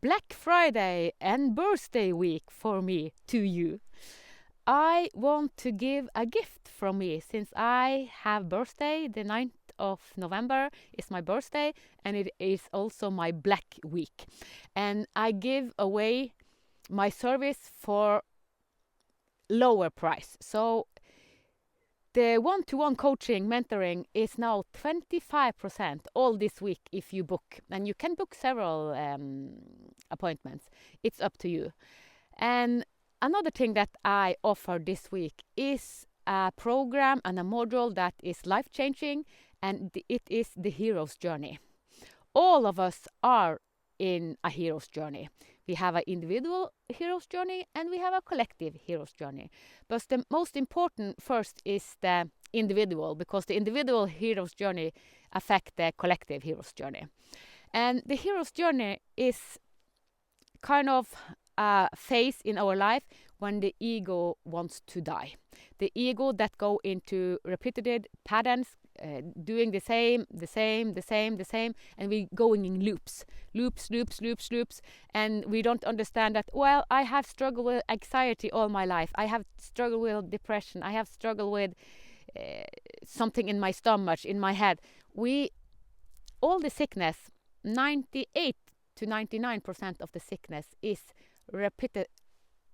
Black Friday and birthday week for me to you. I want to give a gift from me since I have birthday. The 9th of November is my birthday and it is also my Black Week. And I give away my service for lower price. So the one-to-one coaching, mentoring is now 25% all this week if you book. And you can book several appointments. It's up to you. And another thing that I offer this week is a program and a module that is life-changing, and it is the hero's journey. All of us are in a hero's journey. We have an individual hero's journey and we have a collective hero's journey. But the most important first is the individual, because the individual hero's journey affects the collective hero's journey. And the hero's journey is kind of a phase in our life when the ego wants to die. The ego that go into repeated patterns, doing the same, and we going in loops, and we don't understand that, well, I have struggled with anxiety all my life. I have struggled with depression. I have struggled with something in my stomach, in my head. All the sickness, 98 to 99% of the sickness is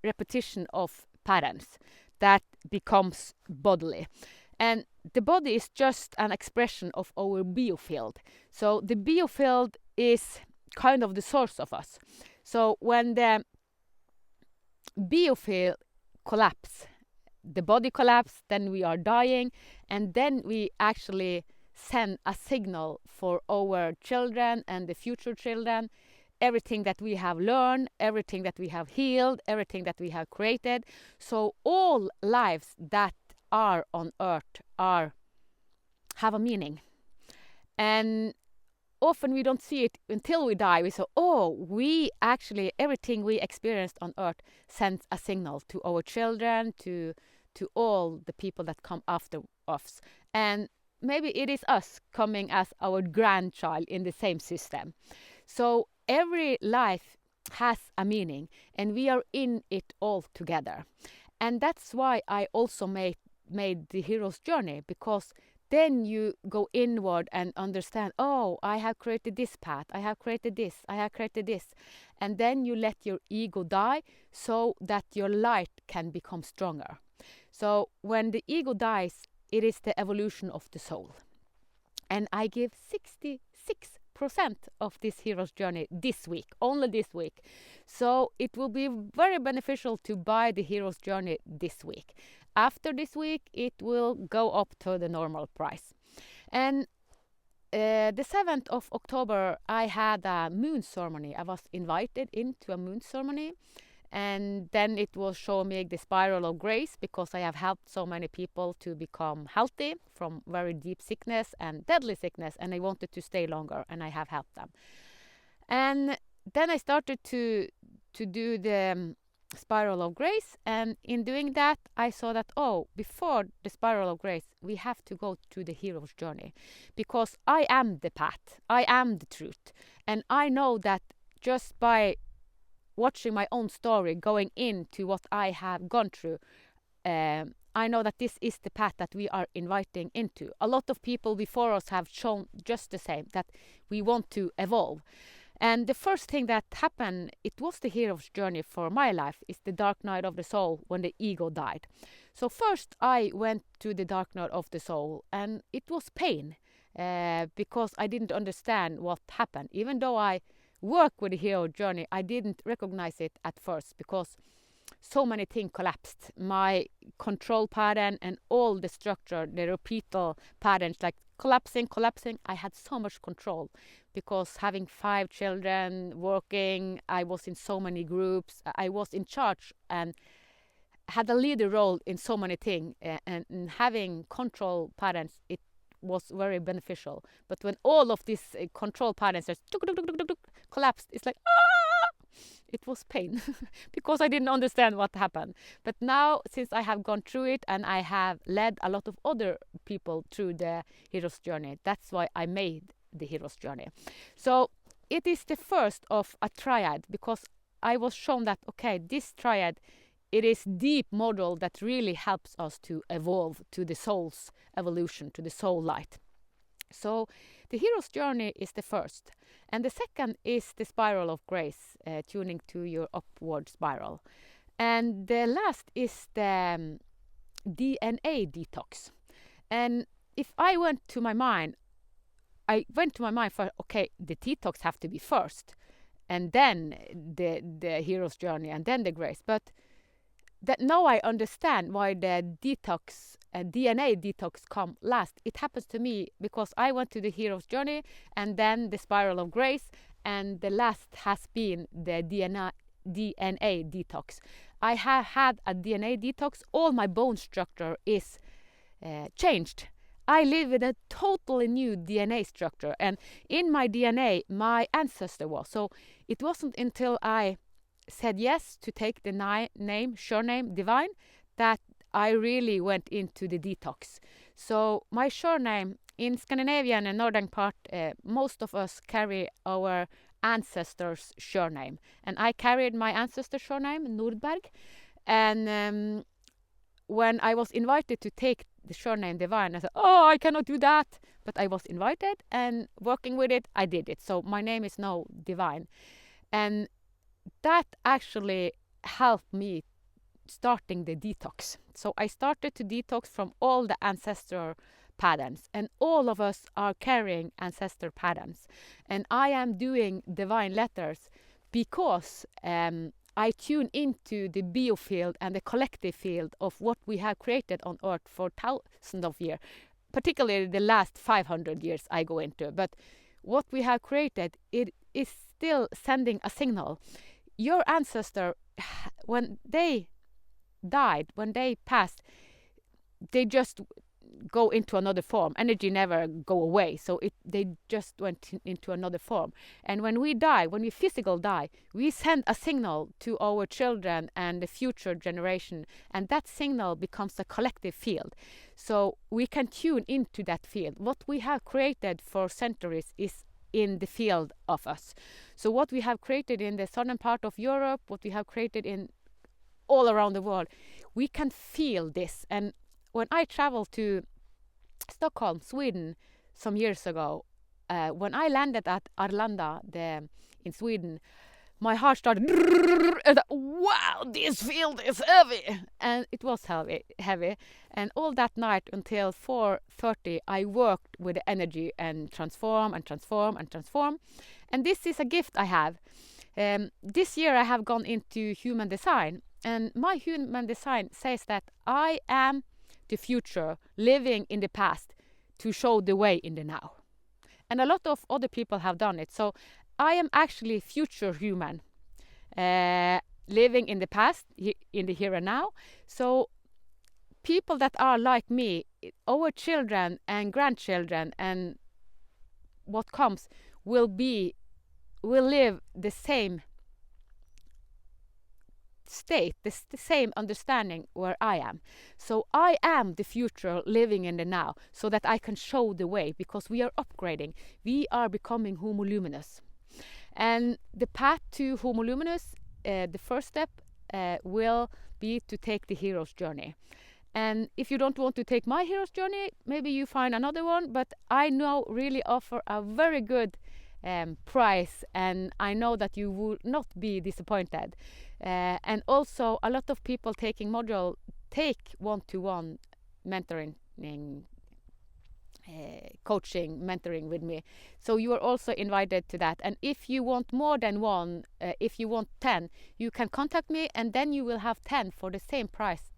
repetition of patterns that becomes bodily. And the body is just an expression of our biofield. So the biofield is kind of the source of us. So when the biofield collapse, the body collapse, then we are dying, and then we actually send a signal for our children and the future children, everything that we have learned, everything that we have healed, everything that we have created. So all lives that are on earth have a meaning. And often we don't see it until we die. We say, we actually, everything we experienced on earth sends a signal to our children, to all the people that come after us. And maybe it is us coming as our grandchild in the same system. So every life has a meaning, and we are in it all together. And that's why I also made the hero's journey, because then you go inward and understand, I have created this path, I have created this, I have created this. And then you let your ego die so that your light can become stronger. So when the ego dies, it is the evolution of the soul. And I give 66% of this hero's journey this week, only this week. So it will be very beneficial to buy the hero's journey this week. After this week, it will go up to the normal price. And the 7th of October, I had a moon ceremony. I was invited into a moon ceremony. And then it was showing me the spiral of grace, because I have helped so many people to become healthy from very deep sickness and deadly sickness. And I wanted to stay longer, and I have helped them. And then I started to do the spiral of grace, and in doing that I saw that before the spiral of grace we have to go through the hero's journey, because I am the path, I am the truth, and I know that just by watching my own story, going into what I have gone through, I know that this is the path that we are inviting into. A lot of people before us have shown just the same, that we want to evolve. And the first thing that happened, it was the hero's journey for my life, is the dark night of the soul, when the ego died. So first I went to the dark night of the soul, and it was pain, because I didn't understand what happened. Even though I work with the hero journey, I didn't recognize it at first, because so many things collapsed. My control pattern and all the structure, the repeatal patterns, like collapsing. I had so much control, because having 5 children, working, I was in so many groups, I was in charge and had a leader role in so many things, and having control patterns, it was very beneficial. But when all of these control patterns just collapsed, it's like, it was pain, because I didn't understand what happened. But now, since I have gone through it and I have led a lot of other people through the hero's journey, that's why I made the hero's journey. So it is the first of a triad, because I was shown that, okay, this triad, it is deep model that really helps us to evolve to the soul's evolution, to the soul light. So the hero's journey is the first. And the second is the spiral of grace, tuning to your upward spiral. And the last is the DNA detox. And if I went to my mind for, okay, the detox have to be first, and then the hero's journey, and then the grace. But that now I understand why the detox, DNA detox come last. It happens to me because I went to the hero's journey and then the spiral of grace, and the last has been the DNA detox. I have had a DNA detox. All my bone structure is changed. I live with a totally new DNA structure, and in my DNA, my ancestor was. So it wasn't until I said yes to take the surname Divine that I really went into the detox. So my surname in Scandinavian and northern part, most of us carry our ancestors' surname, and I carried my ancestor's surname Nordberg. And when I was invited to take the surname Divine, I said, oh, I cannot do that. But I was invited, and working with it, I did it. So my name is now Divine. And that actually helped me starting the detox. So I started to detox from all the ancestral patterns, and all of us are carrying ancestral patterns. And I am doing divine letters because I tune into the biofield and the collective field of what we have created on Earth for thousands of years, particularly the last 500 years I go into. But what we have created, it is still sending a signal. Your ancestor, when they died, when they passed, they just go into another form. Energy never go away, so they just went into another form. And when we die, when we physical die, we send a signal to our children and the future generation, and that signal becomes a collective field. So we can tune into that field. What we have created for centuries is in the field of us. So what we have created in the southern part of Europe, what we have created in all around the world, we can feel this. And when I traveled to Stockholm, Sweden, some years ago, when I landed at Arlanda in Sweden, my heart started, and wow, this field is heavy. And it was heavy. And all that night until 4:30, I worked with the energy and transform. And this is a gift I have. This year I have gone into human design, and my human design says that I am the future living in the past to show the way in the now. And a lot of other people have done it. So I am actually future human, living in the past, in the here and now. So people that are like me, our children and grandchildren and what comes will live the same state, the same understanding where I am. So I am the future living in the now, so that I can show the way, because we are upgrading. We are becoming Homo Luminous. And the path to Homo Luminous, the first step will be to take the hero's journey. And if you don't want to take my hero's journey, maybe you find another one, but I now really offer a very good price, and I know that you will not be disappointed. And also a lot of people taking module take one-to-one mentoring, coaching, mentoring with me. So you are also invited to that. And if you want more than one, if you want 10, you can contact me, and then you will have 10 for the same price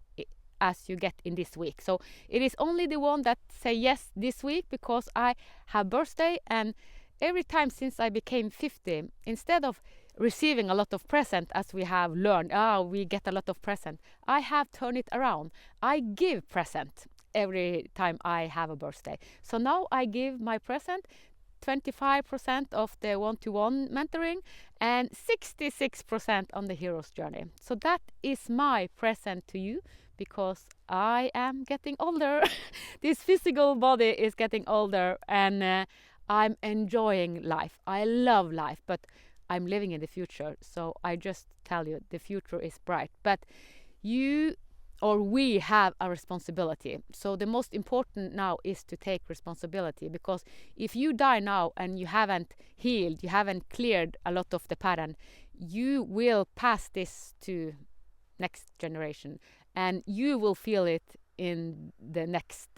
as you get in this week. So it is only the one that say yes this week, because I have birthday, and every time since I became 50, instead of receiving a lot of present, as we have learned, we get a lot of present, I have turned it around. I give present every time I have a birthday. So now I give my present 25% of the one-to-one mentoring and 66% on the hero's journey. So that is my present to you, because I am getting older. This physical body is getting older, and I'm enjoying life. I love life, but I'm living in the future. So I just tell you, the future is bright. But you or we have a responsibility. So the most important now is to take responsibility, because if you die now and you haven't healed, you haven't cleared a lot of the pattern, you will pass this to next generation, and you will feel it in the next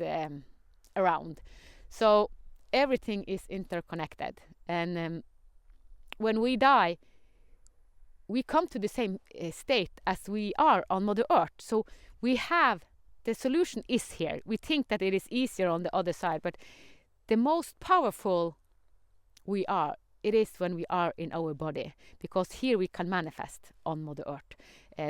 around. So everything is interconnected, and when we die, we come to the same state as we are on Mother Earth. So we have, the solution is here. We think that it is easier on the other side, but the most powerful we are, it is when we are in our body, because here we can manifest on Mother Earth.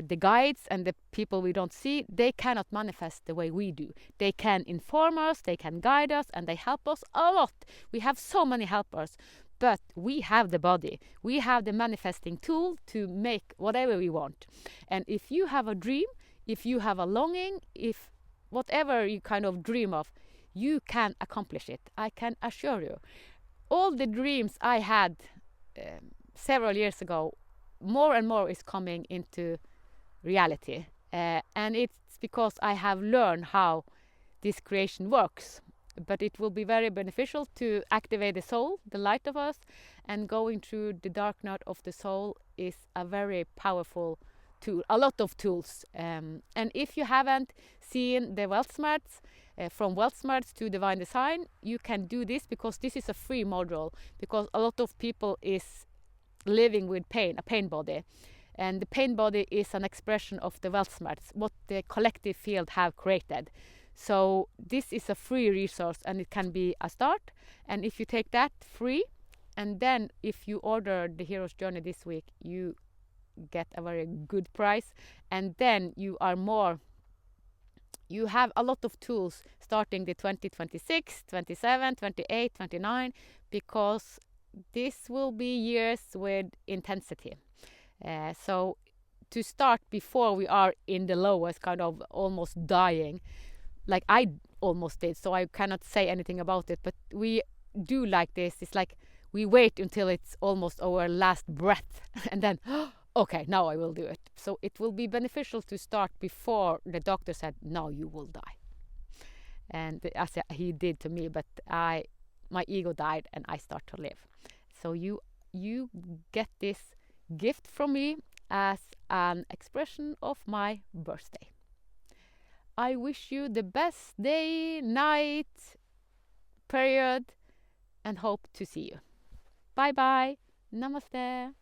The guides and the people we don't see, they cannot manifest the way we do. They can inform us, they can guide us, and they help us a lot. We have so many helpers, but we have the body. We have the manifesting tool to make whatever we want. And if you have a dream, if you have a longing, if whatever you kind of dream of, you can accomplish it. I can assure you. All the dreams I had several years ago, more and more is coming into reality. And it's because I have learned how this creation works. But it will be very beneficial to activate the soul, the light of us, and going through the dark night of the soul is a very powerful tool, a lot of tools. And if you haven't seen the Weltschmerz, from Weltschmerz to divine design, you can do this, because this is a free module, because a lot of people is living with pain, a pain body. And the pain body is an expression of the Weltschmerz, what the collective field have created. So this is a free resource, and it can be a start. And if you take that free, and then if you order the Hero's Journey this week, you get a very good price. And then you have a lot of tools starting the 2026, 27, 28, 29, because this will be years with intensity. So to start before we are in the lowest, kind of almost dying, like I almost did, so I cannot say anything about it, but we do like this. It's like we wait until it's almost our last breath and then, okay, now I will do it. So it will be beneficial to start before the doctor said, now you will die. And as he did to me, but my ego died and I start to live. So you get this gift from me as an expression of my birthday. I wish you the best day, night, period, and hope to see you. Bye bye. Namaste.